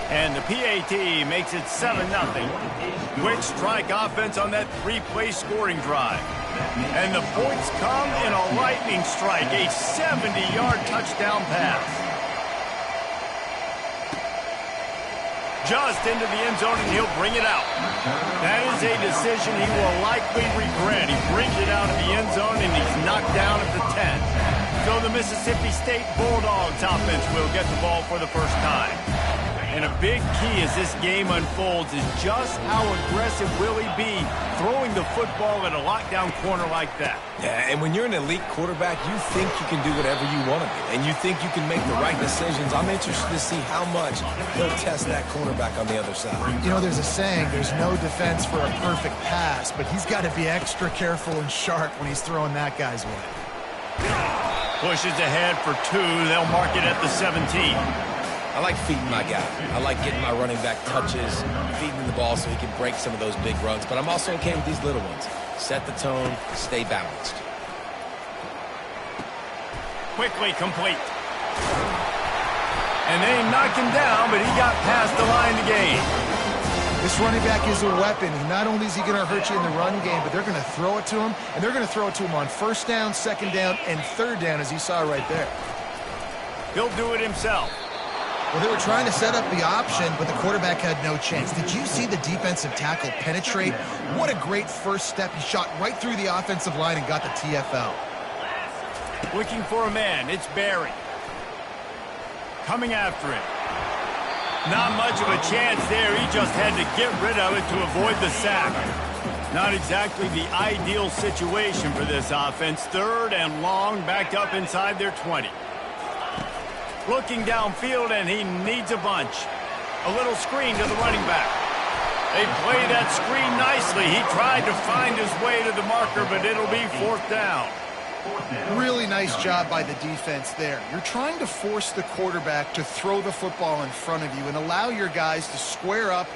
And the PAT makes it 7-0. Quick strike offense on that three-play scoring drive. And the points come in a lightning strike, a 70-yard touchdown pass. Just into the end zone, and he'll bring it out. That is a decision he will likely regret. He brings it out of the end zone, and he's knocked down at the 10. So the Mississippi State Bulldogs offense will get the ball for the first time. And a big key as this game unfolds is just how aggressive will he be throwing the football at a lockdown corner like that. Yeah, and when you're an elite quarterback, you think you can do whatever you want to do, and you think you can make the right decisions. I'm interested to see how much he'll test that cornerback on the other side. You know, there's a saying, there's no defense for a perfect pass, but he's got to be extra careful and sharp when he's throwing that guy's way. Pushes ahead for 2. They'll mark it at the 17. I like feeding my guy. I like getting my running back touches, feeding him the ball so he can break some of those big runs. But I'm also okay with these little ones. Set the tone, stay balanced. Quickly complete. And they knock him down, but he got past the line to gain. This running back is a weapon. Not only is he going to hurt you in the run game, but they're going to throw it to him, and they're going to throw it to him on first down, second down, and third down, as you saw right there. He'll do it himself. Well, they were trying to set up the option, but the quarterback had no chance. Did you see the defensive tackle penetrate? What a great first step. He shot right through the offensive line and got the TFL. Looking for a man. It's Barry. Coming after him. Not much of a chance there. He just had to get rid of it to avoid the sack. Not exactly the ideal situation for this offense. 3rd and long, back up inside their 20. Looking downfield, and he needs a bunch. A little screen to the running back. They play that screen nicely. He tried to find his way to the marker, but it'll be 4th down. Really nice job by the defense there. You're trying to force the quarterback to throw the football in front of you and allow your guys to square up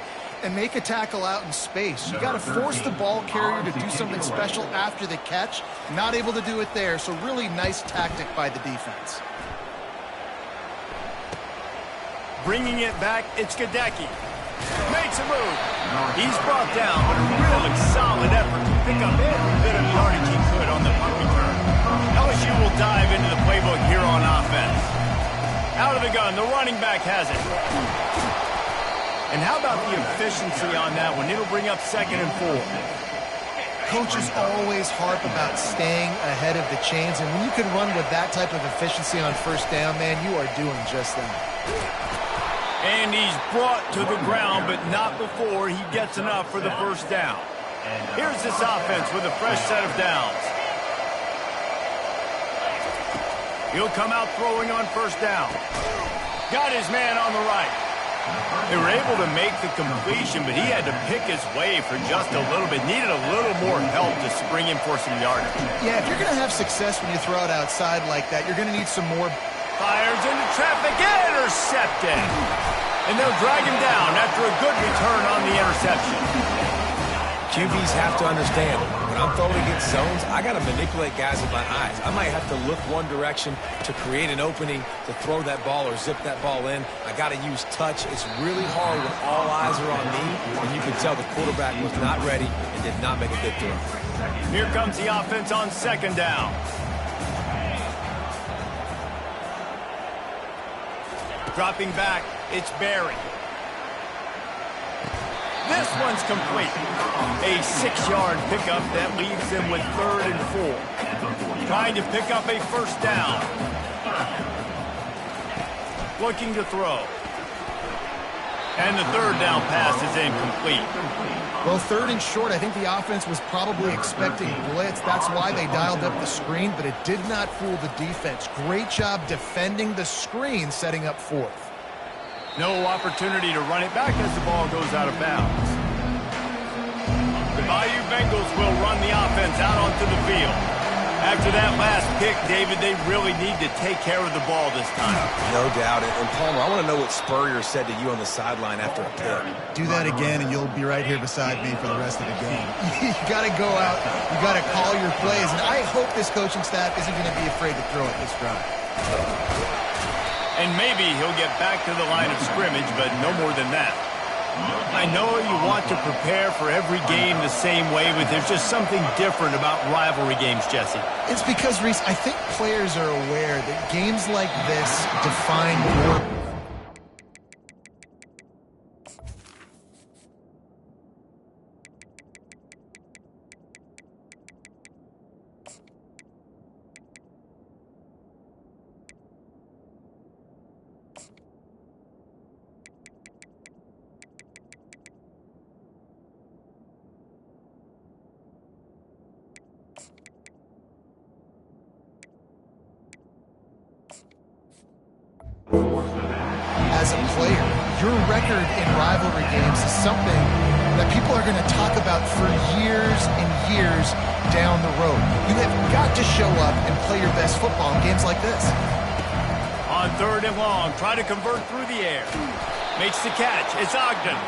and make a tackle out in space. You got to force the ball carrier to do something special after the catch. Not able to do it there, so really nice tactic by the defense. Bringing it back, it's Gadecki. Makes a move. He's brought down, but a really solid effort to pick up every bit of yardage he could on the punt return. LSU will dive into the playbook here on offense. Out of the gun, the running back has it. And how about the efficiency on that one? It'll bring up 2nd and 4. Coaches always harp about staying ahead of the chains, and when you can run with that type of efficiency on first down, man, you are doing just that. And he's brought to the ground, but not before he gets enough for the first down. Here's this offense with a fresh set of downs. He'll come out throwing on first down. Got his man on the right. They were able to make the completion, but he had to pick his way for just a little bit. Needed a little more help to spring him for some yardage. Yeah, if you're going to have success when you throw it outside like that, you're going to need some more. Fires into traffic, intercepted. And they'll drag him down after a good return on the interception. QBs have to understand, when I'm throwing against zones, I got to manipulate guys with my eyes. I might have to look one direction to create an opening to throw that ball or zip that ball in. I got to use touch. It's really hard when all eyes are on me, and you can tell the quarterback was not ready and did not make a good throw. Here comes the offense on 2nd down. Dropping back, it's Barry. This one's complete. A 6-yard pickup that leaves them with 3rd and 4. Trying to pick up a first down. Looking to throw. And the 3rd down pass is incomplete. Well, 3rd and short, I think the offense was probably expecting blitz. That's why they dialed up the screen, but it did not fool the defense. Great job defending the screen, setting up 4th. No opportunity to run it back as the ball goes out of bounds. The Bayou Bengals will run the offense out onto the field. After that last pick, David, they really need to take care of the ball this time. No doubt. And Palmer, I want to know what Spurrier said to you on the sideline after a pick. Do that again, and you'll be right here beside me for the rest of the game. You got to go out. You got to call your plays. And I hope this coaching staff isn't going to be afraid to throw it this drive. And maybe he'll get back to the line of scrimmage, but no more than that. I know you want to prepare for every game the same way, but there's just something different about rivalry games, Jesse. It's because, Reese, I think players are aware that games like this define your... As a player, your record in rivalry games is something that people are going to talk about for years and years down the road. You have got to show up and play your best football in games like this. On 3rd and long, try to convert through the air. Makes the catch. It's Ogden.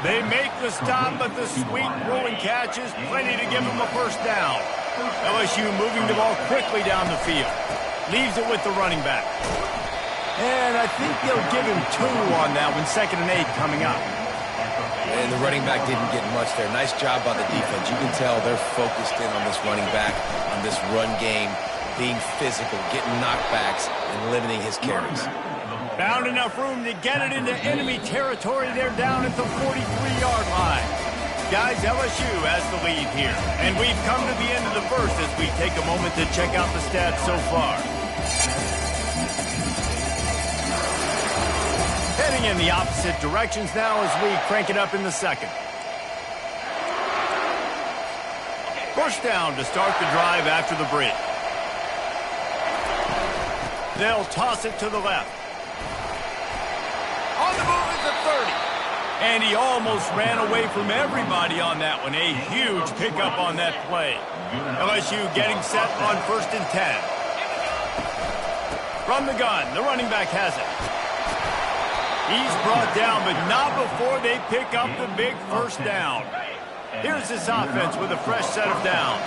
They make the stop, but the sweet rolling catch is plenty to give them a first down. LSU moving the ball quickly down the field. Leaves it with the running back. And I think they'll give him 2 on that one, 2nd and 8 coming up. And the running back didn't get much there. Nice job by the defense. You can tell they're focused in on this running back, on this run game, being physical, getting knockbacks, and limiting his carries. Found enough room to get it into enemy territory. They're down at the 43-yard line. Guys, LSU has the lead here. And we've come to the end of the first as we take a moment to check out the stats so far. Heading in the opposite directions now as we crank it up in the second. First down to start the drive after the break. They'll toss it to the left. On the move is the 30. And he almost ran away from everybody on that one. A huge pickup on that play. LSU getting set on 1st and 10. From the gun, the running back has it. He's brought down, but not before they pick up the big first down. Here's this offense with a fresh set of downs.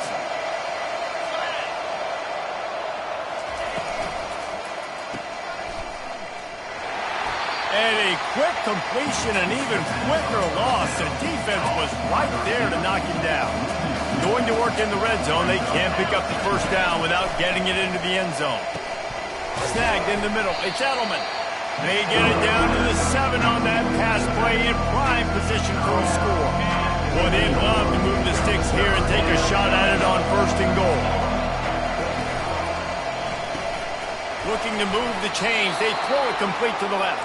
And a quick completion, an even quicker loss. The defense was right there to knock him down. Going to work in the red zone, they can't pick up the first down without getting it into the end zone. Snagged in the middle, it's Edelman. They get it down to the 7 on that pass play in prime position for a score. Boy, they'd love to move the sticks here and take a shot at it on 1st and goal. Looking to move the chains. They throw it complete to the left.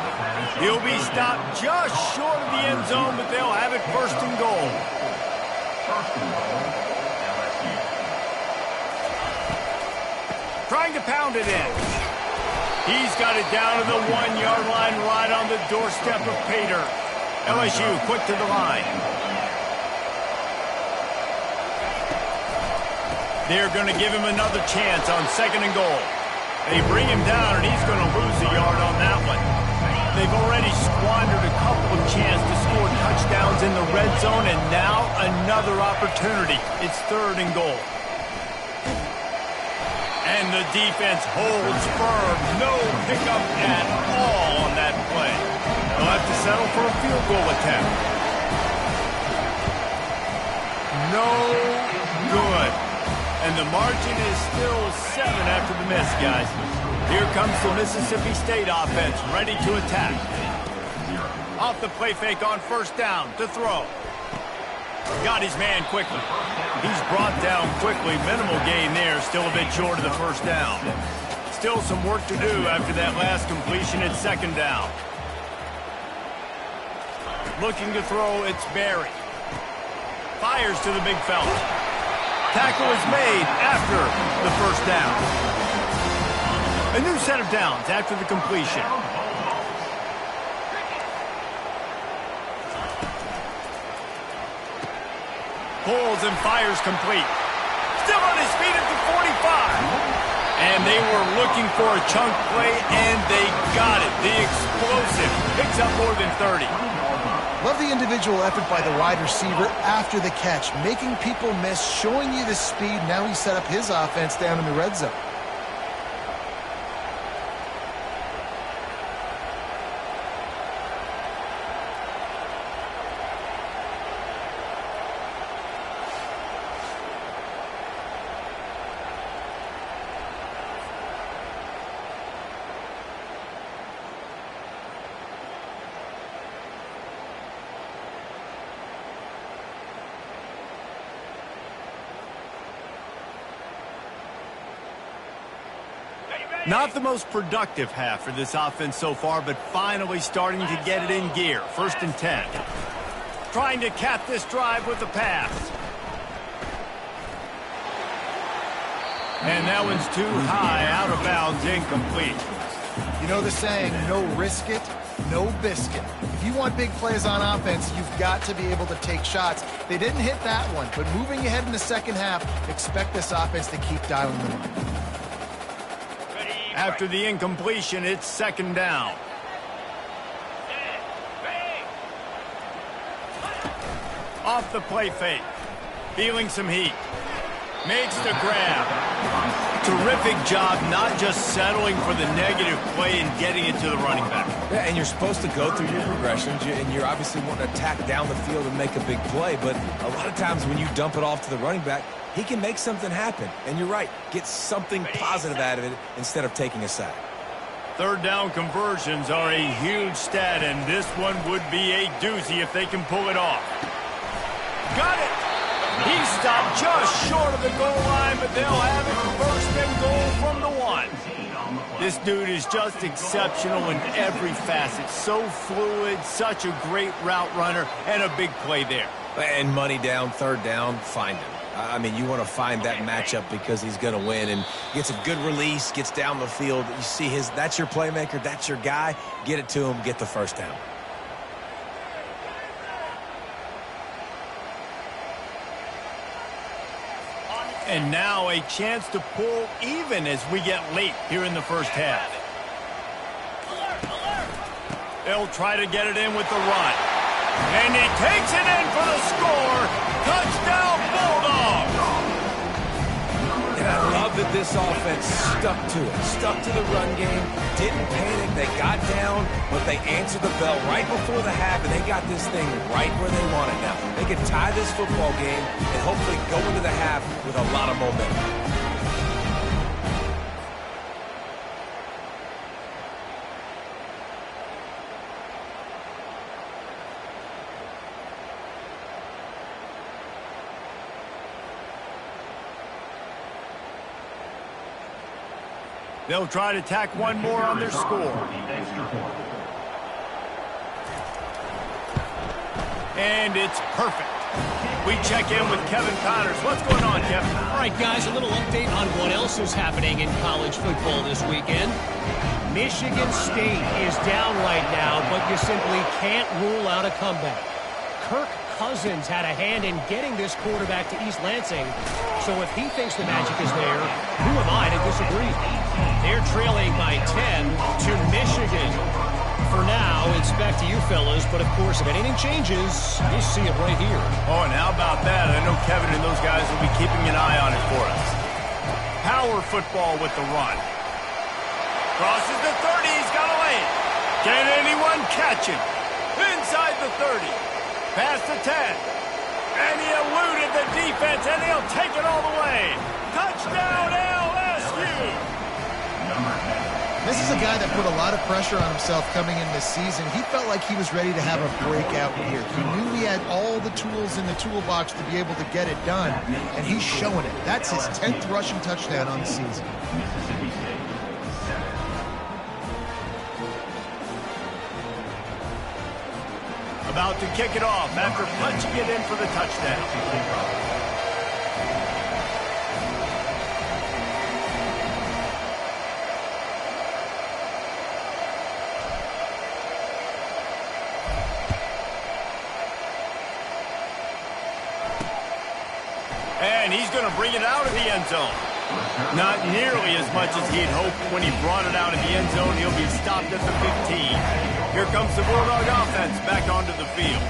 He'll be stopped just short of the end zone, but they'll have it 1st and goal. Trying to pound it in. He's got it down to the 1-yard line right on the doorstep of Pater. LSU quick to the line. They're going to give him another chance on 2nd and goal. They bring him down, and he's going to lose a yard on that one. They've already squandered a couple of chances to score touchdowns in the red zone, and now another opportunity. It's 3rd and goal. And the defense holds firm. No pickup at all on that play. They'll have to settle for a field goal attempt. No good. And the margin is still 7 after the miss, guys. Here comes the Mississippi State offense, ready to attack. Off the play fake on 1st down to throw. Got his man quickly. He's brought down quickly. Minimal gain there. Still a bit short of the 1st down. Still some work to do after that last completion at 2nd down. Looking to throw, it's Barry. Fires to the big fella. Tackle is made after the 1st down. A new set of downs after the completion. Pulls and fires complete. Still on his feet at the 45. And they were looking for a chunk play, and they got it. The explosive picks up more than 30. Love the individual effort by the wide receiver after the catch, making people miss, showing you the speed. Now he set up his offense down in the red zone. Not the most productive half for this offense so far, but finally starting to get it in gear. 1st and 10. Trying to cap this drive with a pass. And that one's too high, out of bounds, incomplete. You know the saying, no risk it, no biscuit. If you want big plays on offense, you've got to be able to take shots. They didn't hit that one, but moving ahead in the second half, expect this offense to keep dialing the run. After the incompletion, it's 2nd down. Off the play fake. Feeling some heat. Makes the grab. Terrific job not just settling for the negative play and getting it to the running back. Yeah, and you're supposed to go through your progressions, and you're obviously wanting to attack down the field and make a big play, but a lot of times when you dump it off to the running back, he can make something happen. And you're right, get something positive out of it instead of taking a sack. 3rd down conversions are a huge stat, and this one would be a doozy if they can pull it off. Got it! He stopped just short of the goal line, but they'll have it 1st and goal from the 1. This dude is just exceptional in every facet. So fluid, such a great route runner, and a big play there. And money down, 3rd down, find him. I mean, you want to find that matchup because he's going to win, and gets a good release, gets down the field. You see that's your playmaker, that's your guy. Get it to him, get the 1st down. And now a chance to pull even as we get late here in the 1st half. They'll try to get it in with the run. And he takes it in for the score. Touchdown, Bulldogs! And I love that this offense stuck to it. Stuck to the run game. Didn't panic. They got down, but they answered the bell right before the half, and they got this thing right where they want it now. They can tie this football game and hopefully go into the half with a lot of momentum. They'll try to tack one more on their score. And it's perfect. We check in with Kevin Connors. What's going on, Kevin? All right, guys, a little update on what else is happening in college football this weekend. Michigan State is down right now, but you simply can't rule out a comeback. Kirk Cousins had a hand in getting this quarterback to East Lansing, so if he thinks the magic is there, who am I to disagree? They're trailing by 10 to Michigan. For now, it's back to you fellas, but of course, if anything changes, you'll see it right here. Oh, and how about that? I know Kevin and those guys will be keeping an eye on it for us. Power football with the run. Crosses the 30, he's got a lane. Can anyone catch him? Inside the 30. Past the 10. And he eluded the defense, and he'll take it all the way. Touchdown, LSU! This is a guy that put a lot of pressure on himself coming in this season. He felt like he was ready to have a breakout year. He knew he had all the tools in the toolbox to be able to get it done, and he's showing it. That's his 10th rushing touchdown on the season. About to kick it off after punching it in for the touchdown. And he's going to bring it out of the end zone. Not nearly as much as he'd hoped when he brought it out of the end zone. He'll be stopped at the 15. Here comes the Bulldog offense back onto the field.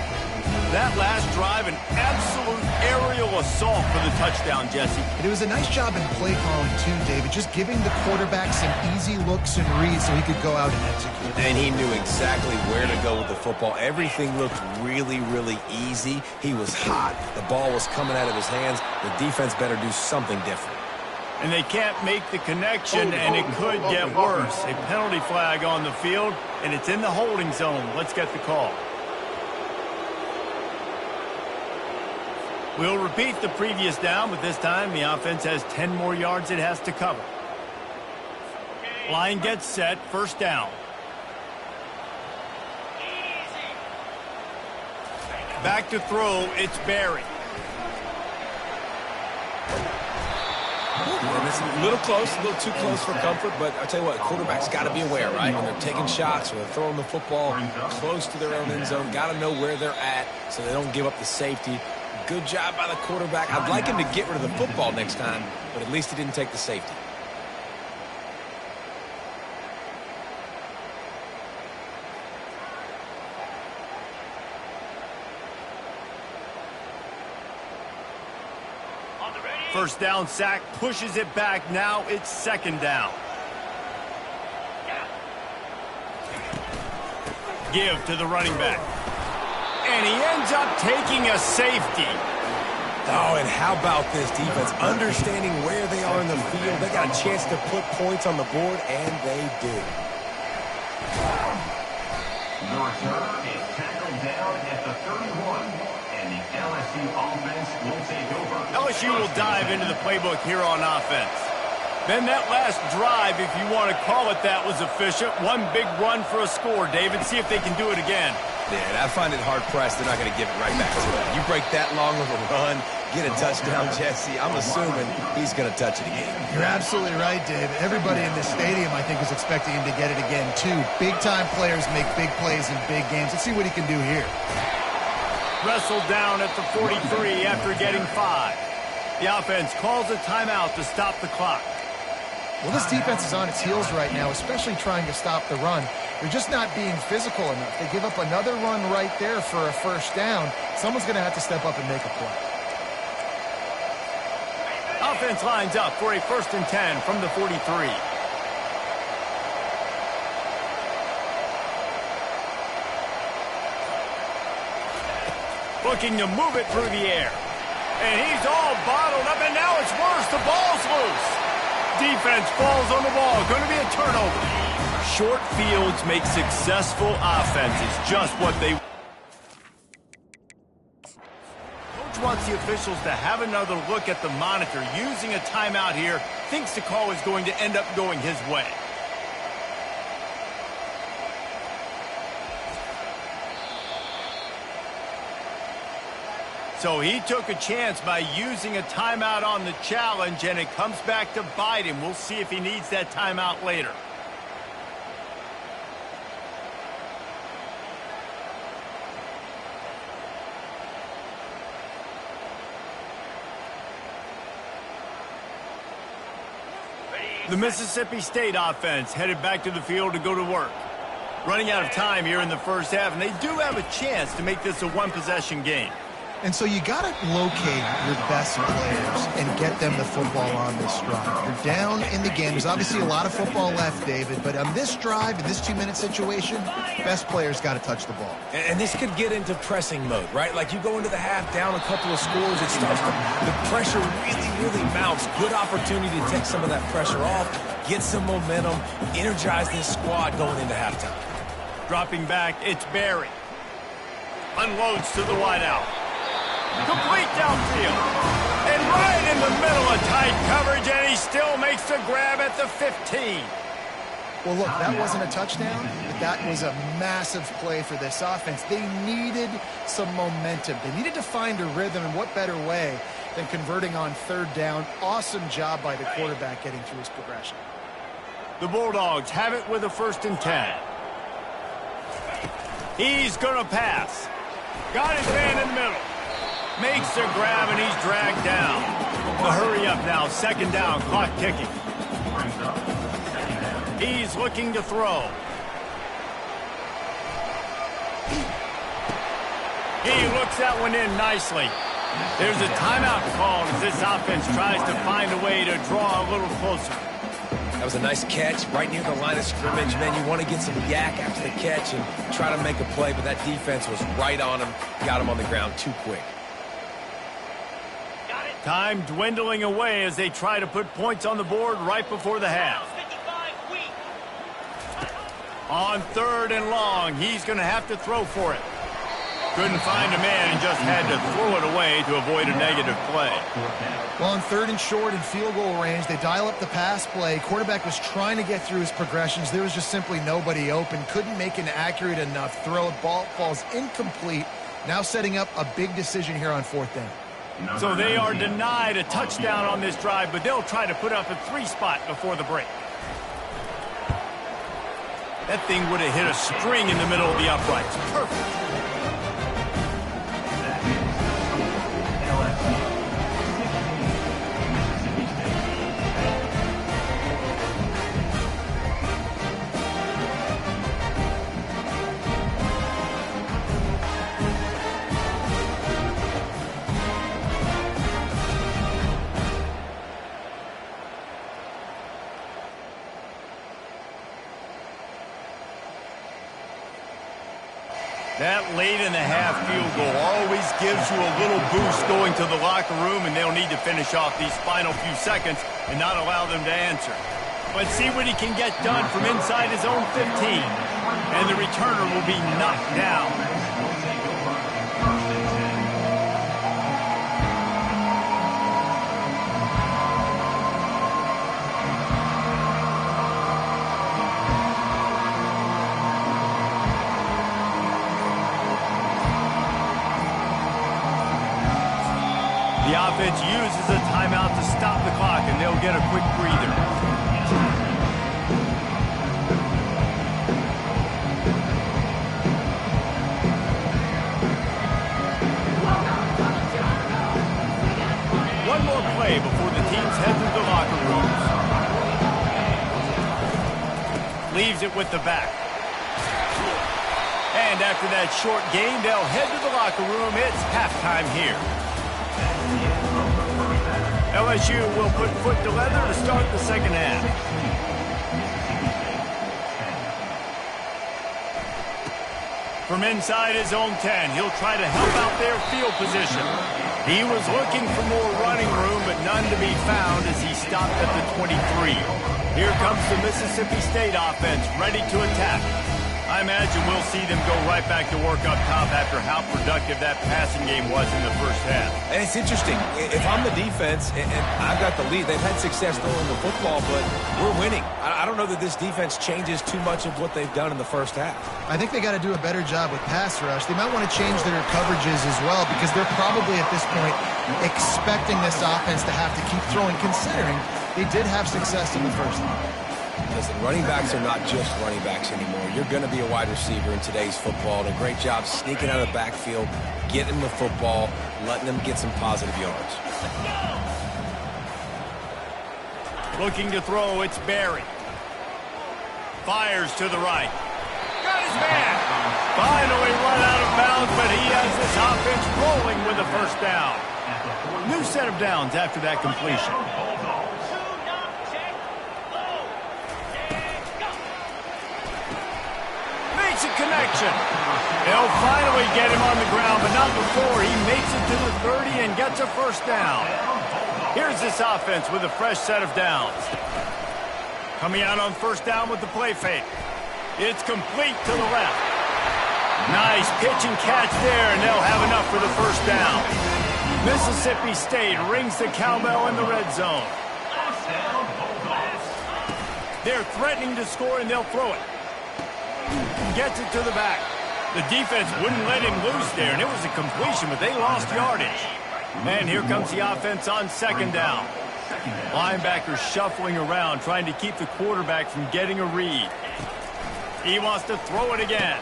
That last drive, an absolute aerial assault for the touchdown, Jesse. It was a nice job in play calling, too, David, just giving the quarterback some easy looks and reads so he could go out and execute. And he knew exactly where to go with the football. Everything looked really, really easy. He was hot. The ball was coming out of his hands. The defense better do something different. And they can't make the connection, and it could get worse. A penalty flag on the field, and it's in the holding zone. Let's get the call. We'll repeat the previous down, but this time the offense has 10 more yards it has to cover. Line gets set, first down. Back to throw, it's Barry. And it's a little close, a little too close for comfort, but I'll tell you what, quarterback's got to be aware, right? When they're taking shots or they're throwing the football close to their own end zone, got to know where they're at so they don't give up the safety. Good job by the quarterback. I'd like him to get rid of the football next time, but at least he didn't take the safety. First down sack, pushes it back. Now it's second down. Give to the running back. And he ends up taking a safety. Oh, and how about this defense? Understanding where they are in the field. They got a chance to put points on the board, and they do. The return is tackled down at the 31. And the LSU offense will take over. LSU will dive into the playbook here on offense. Then that last drive, if you want to call it that, was efficient. One big run for a score, David. See if they can do it again. Yeah, I find it hard-pressed. They're not going to give it right back to it. You break that long of a run, get a touchdown, Jesse, I'm assuming he's going to touch it again. You're absolutely right, Dave. Everybody in this stadium, I think, is expecting him to get it again, too. Big-time players make big plays in big games. Let's see what he can do here. Wrestled down at the 43 after getting 5. The offense calls a timeout to stop the clock. Well, this defense is on its heels right now, especially trying to stop the run. They're just not being physical enough. They give up another run right there for a first down. Someone's going to have to step up and make a play. Offense lines up for a 1st and 10 from the 43. Looking to move it through the air. And he's all bottled up, and now it's worse. The ball's loose. Defense falls on the ball. Going to be a turnover. Short fields make successful offenses. Just what they... Coach wants the officials to have another look at the monitor. Using a timeout here, thinks the call is going to end up going his way. So he took a chance by using a timeout on the challenge, and it comes back to bite him. We'll see if he needs that timeout later. The Mississippi State offense headed back to the field to go to work. Running out of time here in the first half, and they do have a chance to make this a one-possession game. And so you got to locate your best players and get them the football on this drive. You're down in the game. There's obviously a lot of football left, David, but on this drive, in this 2-minute situation, best players got to touch the ball. And this could get into pressing mode, right? Like you go into the half down a couple of scores, it starts to, the pressure really mounts. Good opportunity to take some of that pressure off, get some momentum, energize this squad going into halftime. Dropping back, it's Barry. Unloads to the wideout. Complete downfield. And right in the middle of tight coverage, and he still makes the grab at the 15. Well, look, that wasn't a touchdown, but that was a massive play for this offense. They needed some momentum. They needed to find a rhythm, and what better way than converting on 3rd down. Awesome job by the quarterback getting through his progression. The Bulldogs have it with a 1st and 10. He's going to pass. Got his man in the middle. Makes the grab, and he's dragged down. The hurry up now, 2nd down, clock ticking. He's looking to throw. He looks that one in nicely. There's a timeout called as this offense tries to find a way to draw a little closer. That was a nice catch right near the line of scrimmage. Man, you want to get some yak after the catch and try to make a play, but that defense was right on him, got him on the ground too quick. Time dwindling away as they try to put points on the board right before the half. On 3rd and long, he's going to have to throw for it. Couldn't find a man and just had to throw it away to avoid a negative play. Well, on 3rd and short and field goal range, they dial up the pass play. Quarterback was trying to get through his progressions. There was just simply nobody open. Couldn't make an accurate enough throw. Ball falls incomplete. Now setting up a big decision here on 4th down. So they are denied a touchdown on this drive, but they'll try to put up a 3-spot before the break. That thing would have hit a string in the middle of the uprights. Perfect. That late-in-the-half field goal always gives you a little boost going to the locker room, and they'll need to finish off these final few seconds and not allow them to answer. But see what he can get done from inside his own 15, and the returner will be knocked down. The offense uses a timeout to stop the clock, and they'll get a quick breather. One more play before the teams head to the locker rooms. Leaves it with the back. And after that short gain, they'll head to the locker room. It's halftime here. LSU will put foot to leather to start the second half. From inside his own 10, he'll try to help out their field position. He was looking for more running room, but none to be found as he stopped at the 23. Here comes the Mississippi State offense, ready to attack. I imagine we'll see them go right back to work up top after how productive that passing game was in the first half. And it's interesting. If I'm the defense and I've got the lead, they've had success throwing the football, but we're winning. I don't know that this defense changes too much of what they've done in the first half. I think they got to do a better job with pass rush. They might want to change their coverages as well, because they're probably at this point expecting this offense to have to keep throwing, considering they did have success in the first half. Listen, running backs are not just running backs anymore. You're going to be a wide receiver in today's football. And a great job sneaking out of the backfield, getting the football, letting them get some positive yards. Looking to throw, it's Barry. Fires to the right. Got his man. Finally run out of bounds, but he has this offense rolling with a first down. New set of downs after that completion. A connection. They'll finally get him on the ground, but not before he makes it to the 30 and gets a first down. Here's this offense with a fresh set of downs. Coming out on first down with the play fake. It's complete to the left. Nice pitch and catch there, and they'll have enough for the first down. Mississippi State rings the cowbell in the red zone. They're threatening to score, and they'll throw it. Gets it to the back. The defense wouldn't let him loose there, and it was a completion, but they lost yardage. And here comes the offense on second down. Linebackers shuffling around, trying to keep the quarterback from getting a read. He wants to throw it again.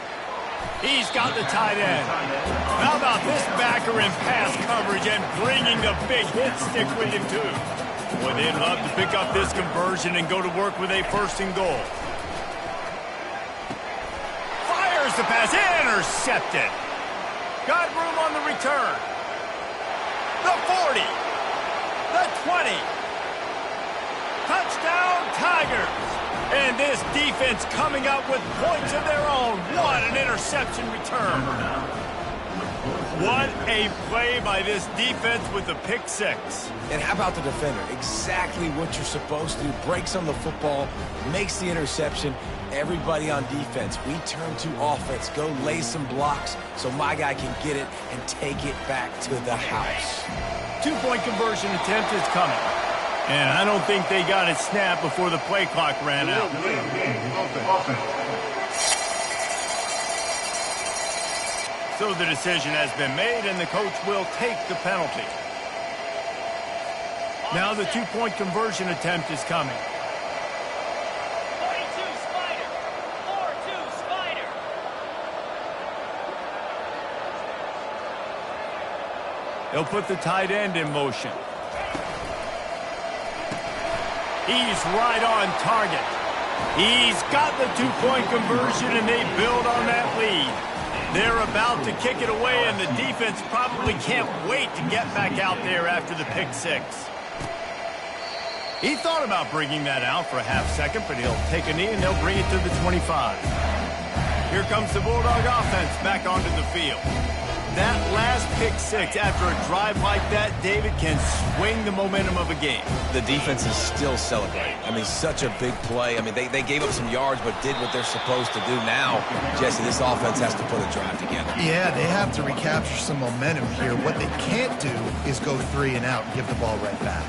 He's got the tight end. How about this backer in pass coverage and bringing the big hit stick with him, too? Boy, they'd love to pick up this conversion and go to work with a first and goal. The pass intercepted. Got room on the return. The 40. The 20. Touchdown, Tigers. And this defense coming up with points of their own. What an interception return. What a play by this defense with the pick six. And how about the defender? Exactly what you're supposed to do. Breaks on the football, makes the interception. Everybody on defense, we turn to offense. Go lay some blocks so my guy can get it and take it back to the house. 2-point conversion attempt is coming. And I don't think they got it snapped before the play clock ran out. So the decision has been made, and the coach will take the penalty. Now the 2-point conversion attempt is coming. 42 Spider. 4-2 Spider. They'll put the tight end in motion. He's right on target. He's got the 2-point conversion, and they build on that lead. They're about to kick it away, and the defense probably can't wait to get back out there after the pick six. He thought about bringing that out for a half second, but he'll take a knee, and they'll bring it to the 25. Here comes the Bulldog offense back onto the field. That last pick six after a drive like that, David, can swing the momentum of a game. The defense is still celebrating. I mean, such a big play. I mean, they gave up some yards but did what they're supposed to do. Now, Jesse, this offense has to put a drive together. Yeah, they have to recapture some momentum here. What they can't do is go 3 and out and give the ball right back.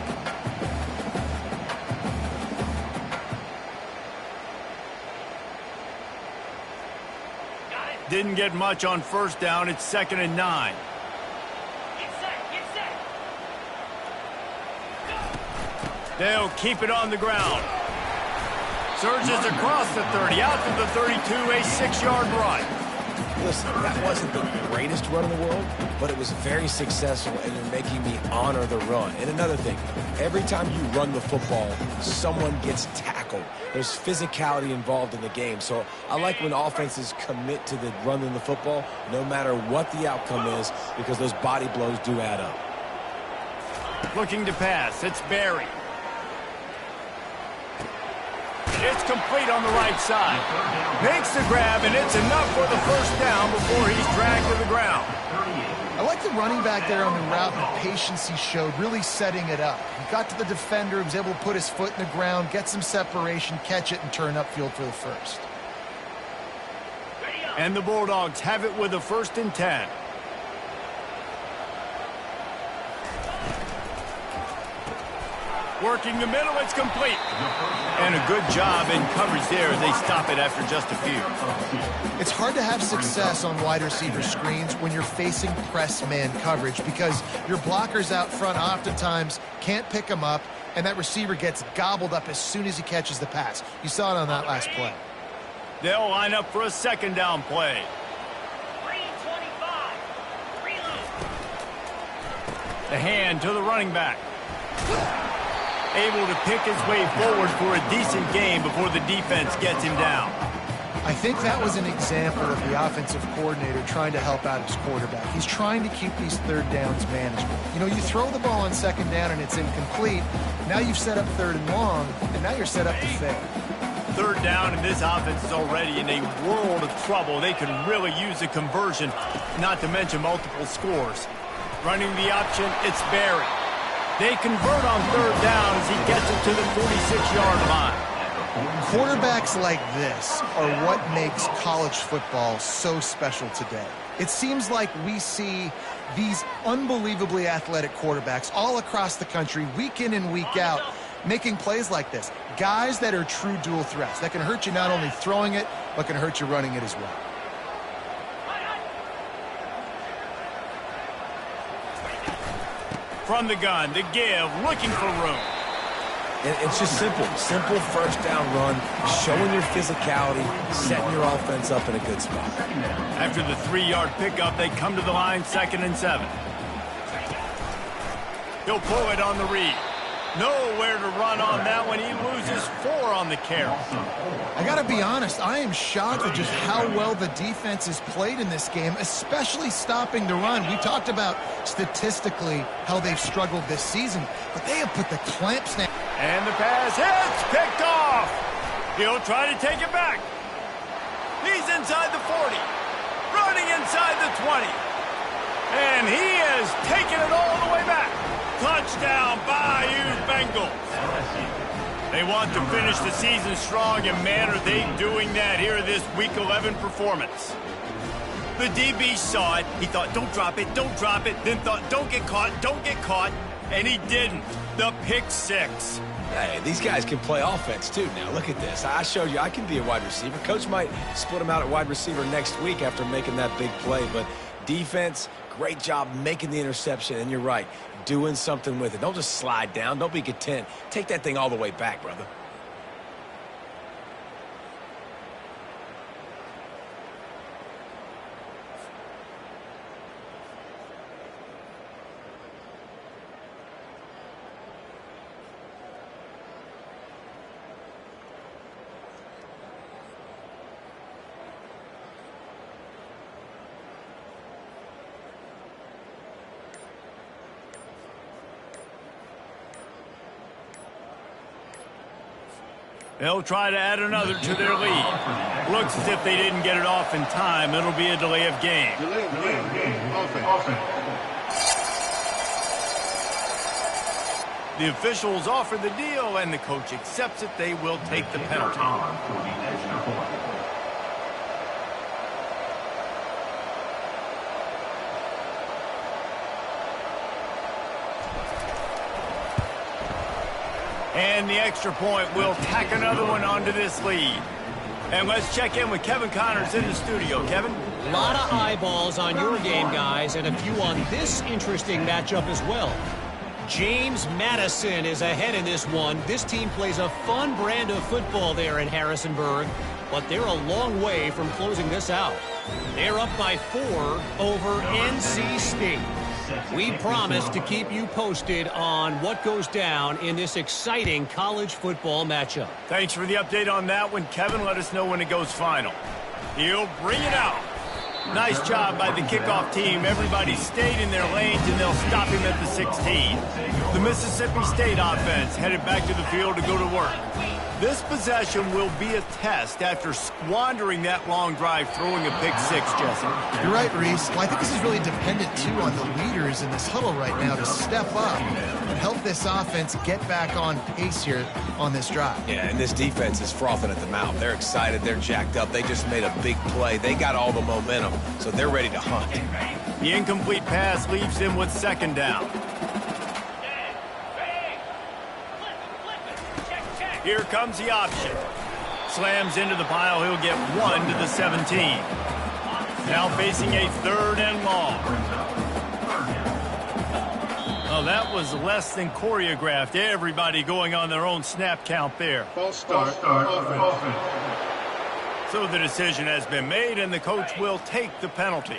Didn't get much on first down. It's 2nd and 9. Get set. Get set. They'll keep it on the ground. Surges across the 30, out to the 32, a 6-yard run. Listen, that wasn't the greatest run in the world, but it was very successful, and you're making me honor the run. And another thing, every time you run the football, someone gets tackled. There's physicality involved in the game. So I like when offenses commit to the running the football, no matter what the outcome is, because those body blows do add up. Looking to pass. It's Barry. It's complete on the right side. Makes the grab, and it's enough for the first down before he's dragged to the ground. I like the running back there on the route and the patience he showed, really setting it up. He got to the defender, was able to put his foot in the ground, get some separation, catch it, and turn upfield for the first. And the Bulldogs have it with a 1st and 10. Working the middle, it's complete. And a good job in coverage there as they stop it after just a few. It's hard to have success on wide receiver screens when you're facing press man coverage because your blockers out front oftentimes can't pick them up, and that receiver gets gobbled up as soon as he catches the pass. You saw it on that last play. They'll line up for a 2nd down play. 325. Reload. The hand to the running back. Able to pick his way forward for a decent game before the defense gets him down. I think that was an example of the offensive coordinator trying to help out his quarterback. He's trying to keep these 3rd downs manageable. You know, you throw the ball on 2nd down and it's incomplete. Now you've set up 3rd and long, and now you're set up to fail. 3rd down, and this offense is already in a world of trouble. They could really use a conversion, not to mention multiple scores. Running the option, it's Barry. They convert on 3rd down as he gets it to the 46-yard line. Quarterbacks like this are what makes college football so special today. It seems like we see these unbelievably athletic quarterbacks all across the country, week in and week out, making plays like this. Guys that are true dual threats that can hurt you not only throwing it, but can hurt you running it as well. From the gun, the give, looking for room. And it's just simple 1st down run, showing your physicality, setting your offense up in a good spot. After the 3-yard pickup, they come to the line, 2nd and 7. He'll pull it on the read. Nowhere to run on that one. He loses 4 on the carry. I got to be honest, I am shocked at just how well the defense has played in this game, especially stopping the run. We talked about statistically how they've struggled this season, but they have put the clamps down. And the pass hits, picked off. He'll try to take it back. He's inside the 40, running inside the 20. And he has taken it all the way back. Touchdown, Bayou Bengals. They want to finish the season strong, and man, are they doing that here in this Week 11 performance. The DB saw it. He thought, don't drop it, don't drop it. Then thought, don't get caught, and he didn't. The pick six. Hey, these guys can play offense, too. Now, look at this. I showed you I can be a wide receiver. Coach might split him out at wide receiver next week after making that big play, but defense, great job making the interception, and you're right, doing something with it. Don't just slide down. Don't be content. Take that thing all the way back, brother. They'll try to add another to their lead. Looks as if they didn't get it off in time. It'll be a delay of game. The officials offer the deal, and the coach accepts it. They will take the penalty. And the extra point will tack another one onto this lead. And let's check in with Kevin Connors in the studio. Kevin? A lot of eyeballs on your game, guys, and a few on this interesting matchup as well. James Madison is ahead in this one. This team plays a fun brand of football there in Harrisonburg, but they're a long way from closing this out. They're up by 4 over NC State. We promise to keep you posted on what goes down in this exciting college football matchup. Thanks for the update on that one, Kevin. Let us know when it goes final. He'll bring it out. Nice job by the kickoff team. Everybody stayed in their lanes, and they'll stop him at the 16. The Mississippi State offense headed back to the field to go to work. This possession will be a test after squandering that long drive, throwing a pick six, Jesse. You're right, Reese. Well, I think this is really dependent, too, on the leaders in this huddle right now to step up and help this offense get back on pace here on this drive. Yeah, and this defense is frothing at the mouth. They're excited. They're jacked up. They just made a big play. They got all the momentum, so they're ready to hunt. The incomplete pass leaves them with second down. Here comes the option. Slams into the pile. He'll get 1 to the 17. Now facing a 3rd and long. Oh, that was less than choreographed. Everybody going on their own snap count there. False start. So the decision has been made, and the coach will take the penalty.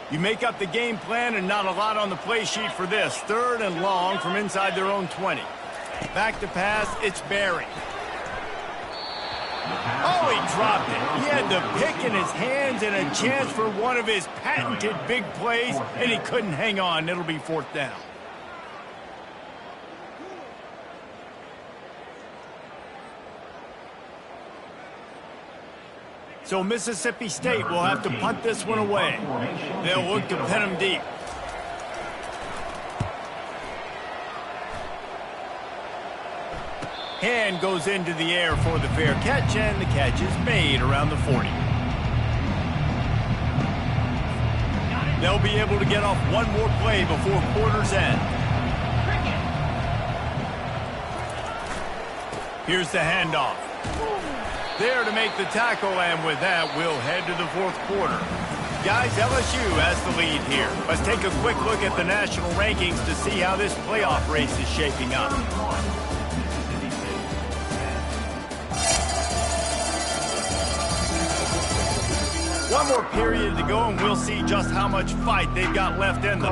You make up the game plan, and not a lot on the play sheet for this. 3rd and long from inside their own 20. Back to pass, it's Barry. Oh, he dropped it. He had the pick in his hands and a chance for one of his patented big plays, and he couldn't hang on. It'll be 4th down. So Mississippi State will have to punt this one away. They'll look to pin him deep. Hand goes into the air for the fair catch, and the catch is made around the 40. They'll be able to get off one more play before quarter's end. Here's the handoff. There to make the tackle, and with that, we'll head to the 4th quarter. Guys, LSU has the lead here. Let's take a quick look at the national rankings to see how this playoff race is shaping up. One more period to go, and we'll see just how much fight they've got left in them.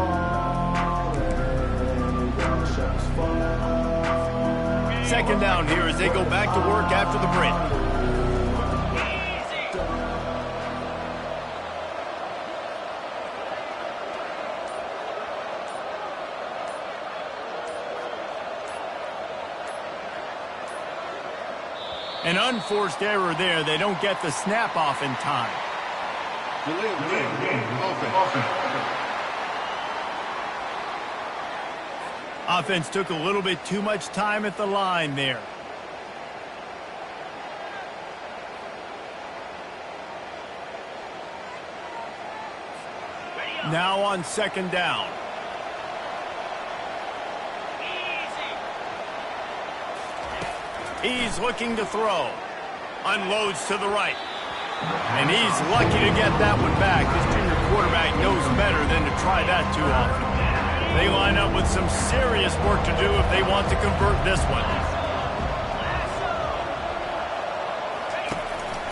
Second down here as they go back to work after the break. An unforced error there. They don't get the snap off in time. Offense took a little bit too much time at the line there. Now on second down. He's looking to throw. Unloads to the right. And he's lucky to get that one back. His junior quarterback knows better than to try that too often. They line up with some serious work to do if they want to convert this one.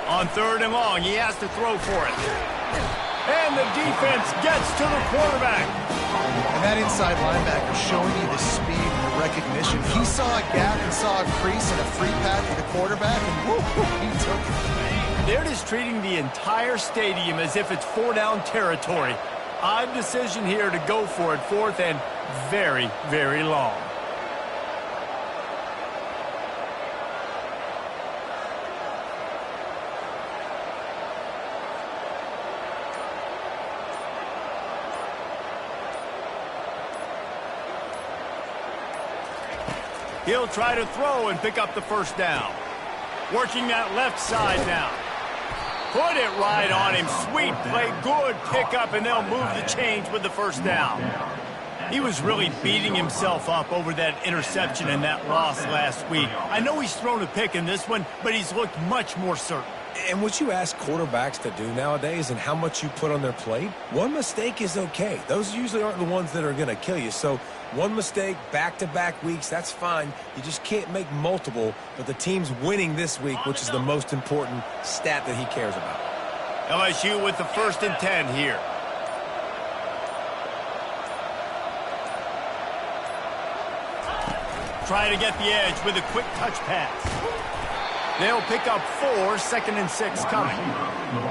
On third and long, he has to throw for it. And the defense gets to the quarterback. And that inside linebacker showing you the speed and the recognition. He saw a gap and saw a crease and a free path to the quarterback, and whoop, he took it. They're just treating the entire stadium as if it's four-down territory. Odd decision here to go for it, fourth and very, very long. He'll try to throw and pick up the first down. Working that left side now. Put it right on him. Sweet play, good pickup, and they'll move the chains with the first down. He was really beating himself up over that interception and that loss last week. I know he's thrown a pick in this one, but he's looked much more certain. And what you ask quarterbacks to do nowadays and how much you put on their plate, one mistake is okay. Those usually aren't the ones that are going to kill you. So one mistake, back-to-back weeks, that's fine. You just can't make multiple. But the team's winning this week, which is the most important stat that he cares about. LSU with the 1st and 10 here. Trying to get the edge with a quick touch pass. They'll pick up 4, 2nd and 6 coming.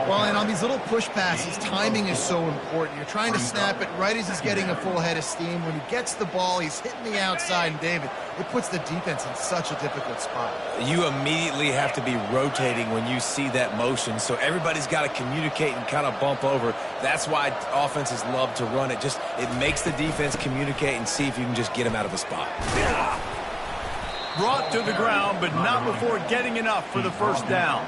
Well, and on these little push passes, timing is so important. You're trying to snap it right as he's getting a full head of steam. When he gets the ball, he's hitting the outside, and David, it puts the defense in such a difficult spot. You immediately have to be rotating when you see that motion, so everybody's got to communicate and kind of bump over. That's why offenses love to run it. It makes the defense communicate and see if you can just get him out of a spot. Yeah. Brought to the ground, but not before getting enough for the first down.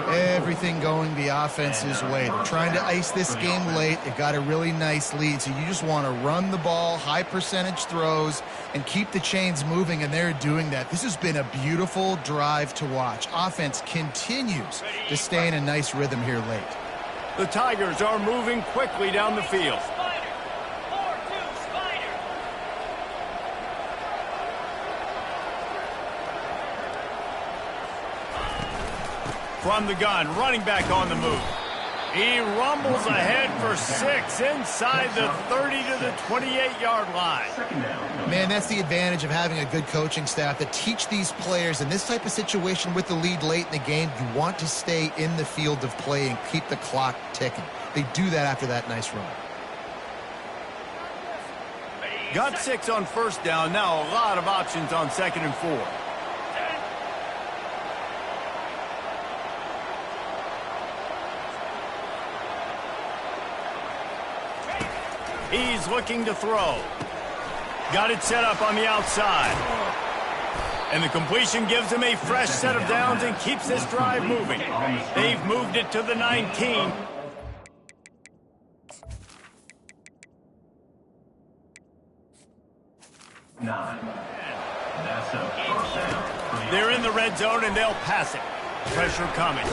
Everything going the offense's way. They're trying to ice this game late. They've got a really nice lead, so you just want to run the ball, high percentage throws, and keep the chains moving, and they're doing that. This has been a beautiful drive to watch. Offense continues to stay in a nice rhythm here late. The Tigers are moving quickly down the field. From the gun, running back on the move. He rumbles ahead for 6 inside the 30 to the 28-yard line. Man, that's the advantage of having a good coaching staff that teach these players in this type of situation with the lead late in the game. You want to stay in the field of play and keep the clock ticking. They do that after that nice run. Got 6 on first down. Now a lot of options on 2nd and 4. He's looking to throw. Got it set up on the outside. And the completion gives him a fresh set of downs and keeps this drive moving. They've moved it to the 19. They're in the red zone and they'll pass it. Pressure coming.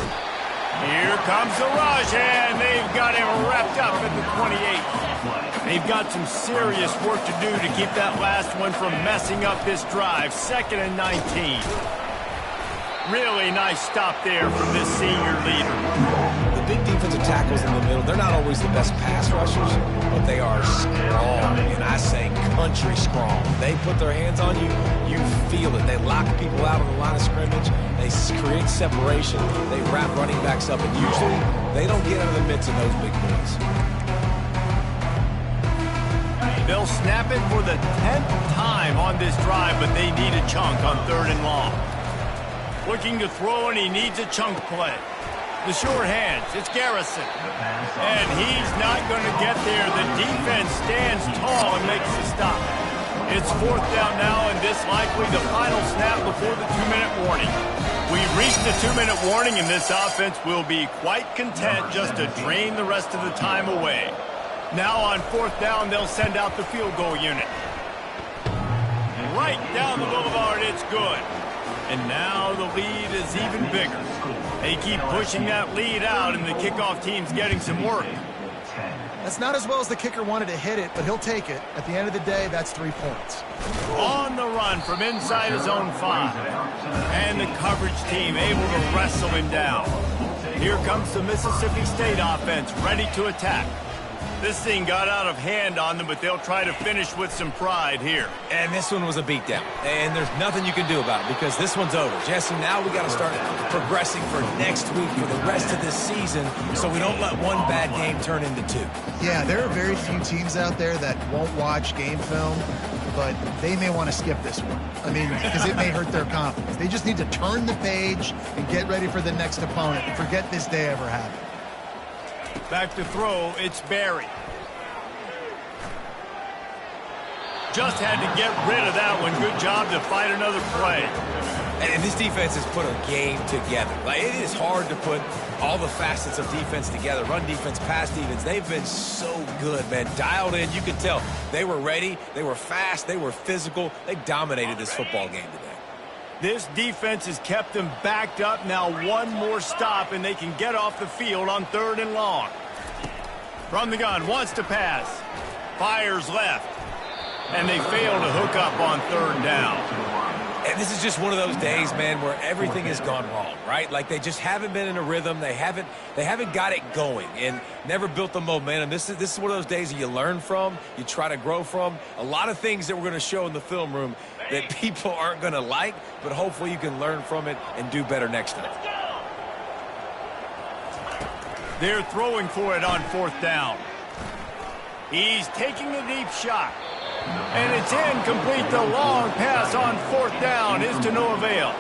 Here comes the rush, and they've got him wrapped up at the 28. They've got some serious work to do to keep that last one from messing up this drive. 2nd and 19. Really nice stop there from this senior leader. The big defensive tackles in the middle, they're not always the best pass rushers, but they are strong, and I say country strong. They put their hands on you, you feel it. They lock people out on the line of scrimmage. They create separation. They wrap running backs up, and usually they don't get out of the midst of those big boys. They'll snap it for the 10th time on this drive, but they need a chunk on 3rd and long. Looking to throw, and he needs a chunk play. The sure hands, it's Garrison. And he's not going to get there. The defense stands tall and makes the stop. It's 4th down now, and this likely the final snap before the 2-minute warning. We've reached the 2-minute warning, and this offense will be quite content just to drain the rest of the time away. Now on 4th down, they'll send out the field goal unit. Right down the boulevard, it's good. And now the lead is even bigger. They keep pushing that lead out, and the kickoff team's getting some work. That's not as well as the kicker wanted to hit it, but he'll take it. At the end of the day, that's 3 points. On the run from inside his own 5. And the coverage team able to wrestle him down. Here comes the Mississippi State offense ready to attack. This thing got out of hand on them, but they'll try to finish with some pride here. And this one was a beatdown. And there's nothing you can do about it because this one's over. Jesse, now we got to start progressing for next week, for the rest of this season, so we don't let one bad game turn into 2. Yeah, there are very few teams out there that won't watch game film, but they may want to skip this one. I mean, because it may hurt their confidence. They just need to turn the page and get ready for the next opponent and forget this day ever happened. Back to throw, it's Barry. Just had to get rid of that one. Good job to fight another play. And this defense has put a game together. Like, it is hard to put all the facets of defense together. Run defense, pass defense. They've been so good, man. Dialed in. You could tell they were ready. They were fast. They were physical. They dominated this football game today. This defense has kept them backed up. Now one more stop, and they can get off the field on 3rd and long. From the gun, wants to pass. Fires left. And they fail to hook up on 3rd down. And this is just one of those days, man, where everything has gone wrong, right? Like, they just haven't been in a rhythm. They haven't got it going and never built the momentum. This is one of those days that you learn from, you try to grow from. A lot of things that we're going to show in the film room that people aren't going to like, but hopefully you can learn from it and do better next time. They're throwing for it on 4th down. He's taking a deep shot. And it's incomplete. The long pass on 4th down is to no avail.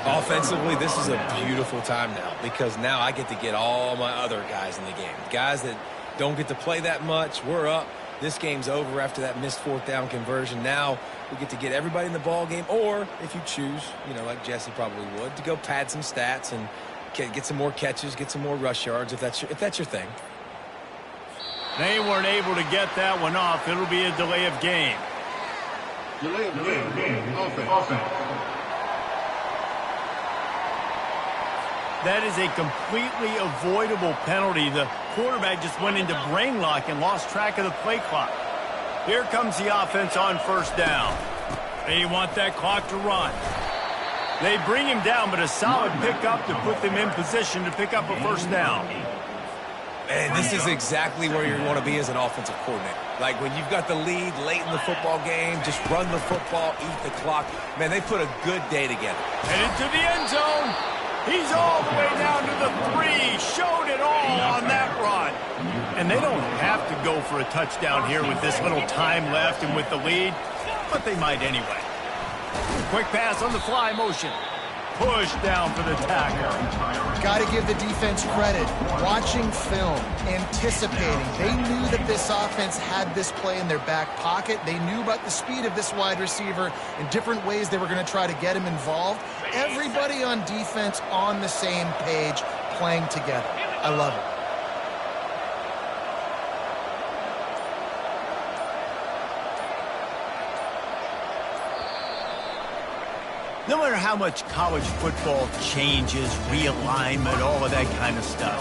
Offensively, this is a beautiful time now because now I get to get all my other guys in the game. Guys that don't get to play that much, we're up. This game's over after that missed 4th down conversion. Now we get to get everybody in the ball game, or if you choose, you know, like Jesse probably would, to go pad some stats and get some more catches, get some more rush yards if that's your thing. They weren't able to get that one off. It'll be a delay of game. Delay of game. Offense. That is a completely avoidable penalty. The quarterback just went into brain lock and lost track of the play clock. Here comes the offense on 1st down. They want that clock to run. They bring him down, but a solid pickup to put them in position to pick up a 1st down. And this is exactly where you want to be as an offensive coordinator. Like, when you've got the lead late in the football game, just run the football, eat the clock. Man, they put a good day together. And into the end zone. He's all the way down to the 3. Showed it all on that run. And they don't have to go for a touchdown here with this little time left and with the lead, but they might anyway. Quick pass on the fly motion. Push down for the tackle. Got to give the defense credit. Watching film, anticipating. They knew that this offense had this play in their back pocket. They knew about the speed of this wide receiver and different ways they were going to try to get him involved. Everybody on defense on the same page, playing together. I love it. No matter how much college football changes, realignment, all of that kind of stuff,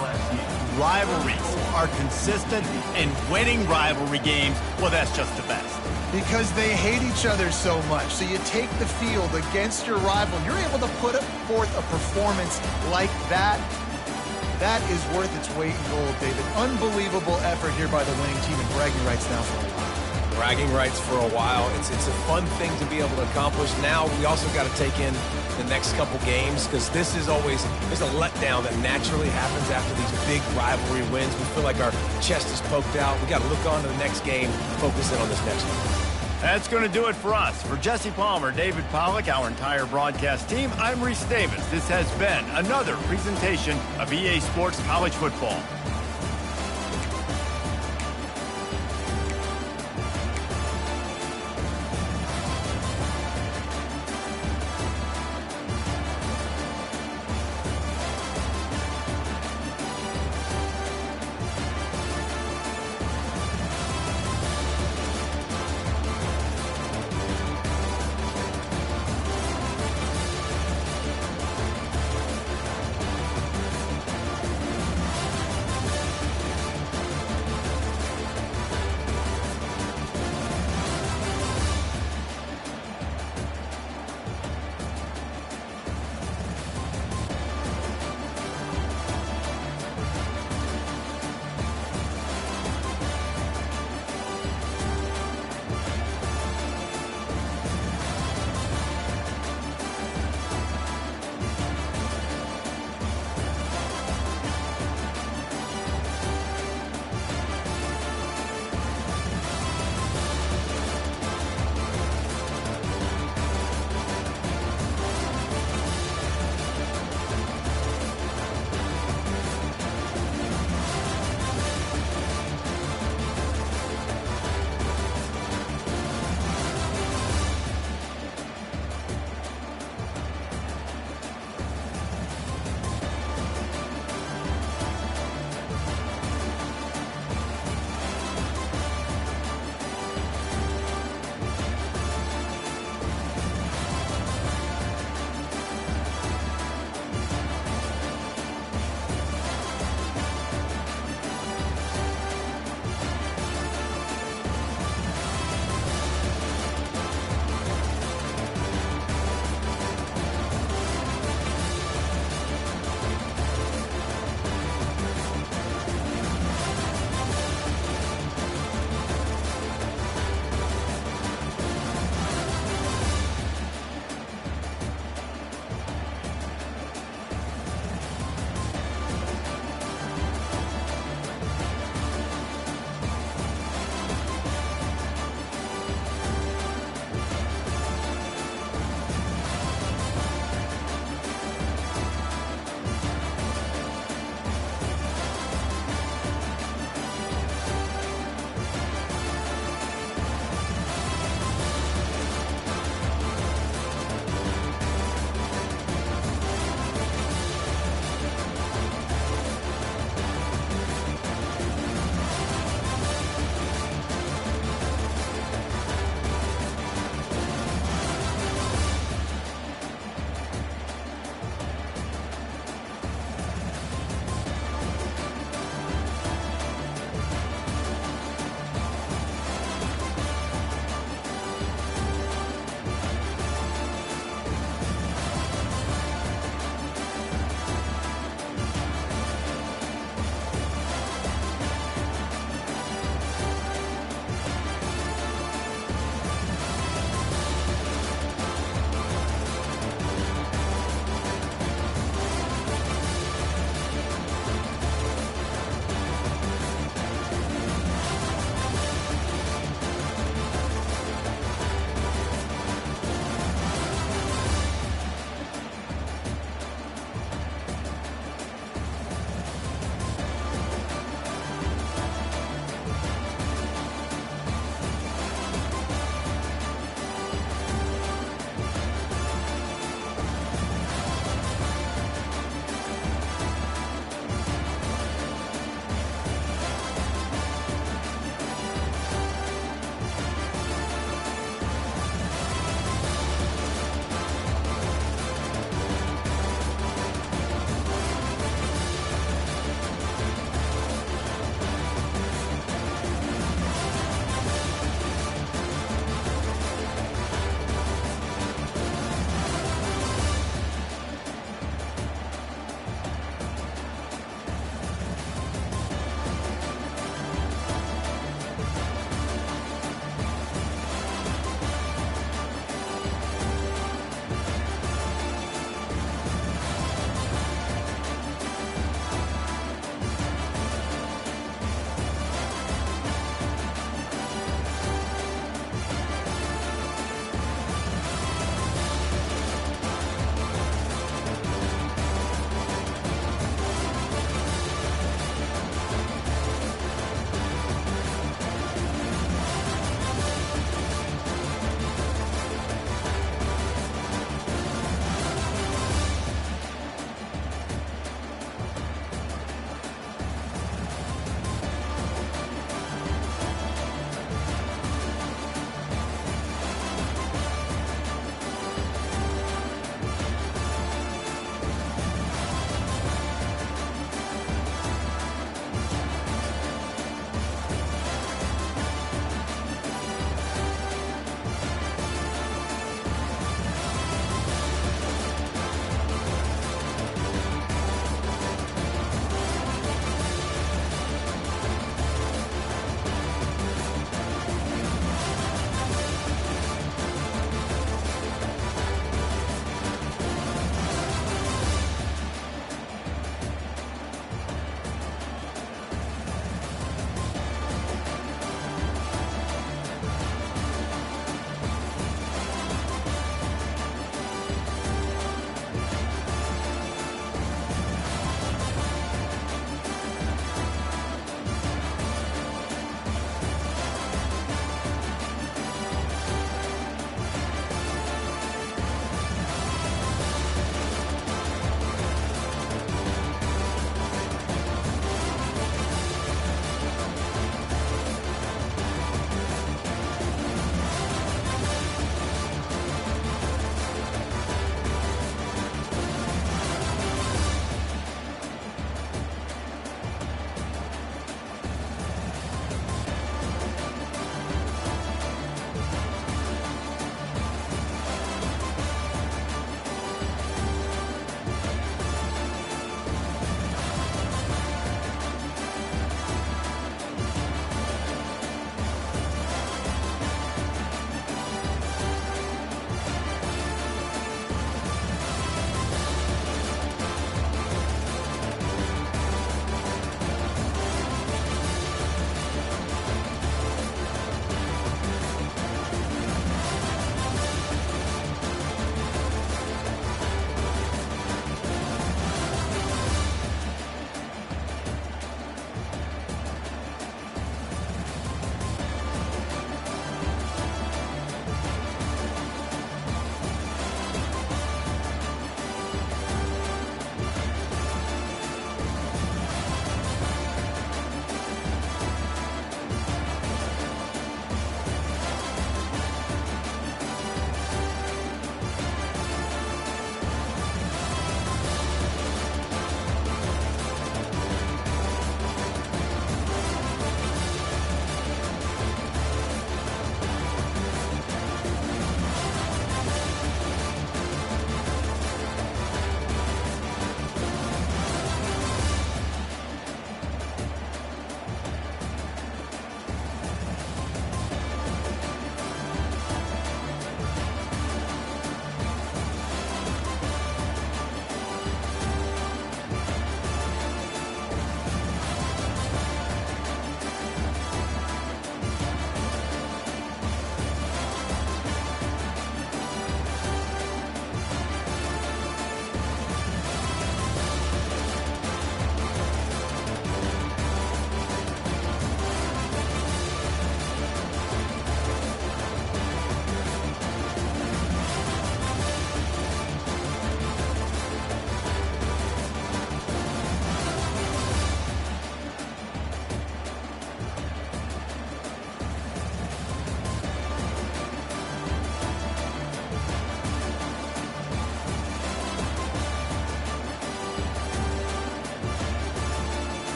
rivalries are consistent, and winning rivalry games, well, that's just the best. Because they hate each other so much. So you take the field against your rival. You're able to put forth a performance like that. That is worth its weight in gold, David. Unbelievable effort here by the winning team, and bragging rights now for a while. Bragging rights for a while. It's a fun thing to be able to accomplish. Now we also got to take in the next couple games because this is always, there's a letdown that naturally happens after these big rivalry wins. We feel like our chest is poked out. We got to look on to the next game, focus in on this next one. That's going to do it for us. For Jesse Palmer, David Pollack, our entire broadcast team, I'm Reese Davis. This has been another presentation of EA Sports College Football.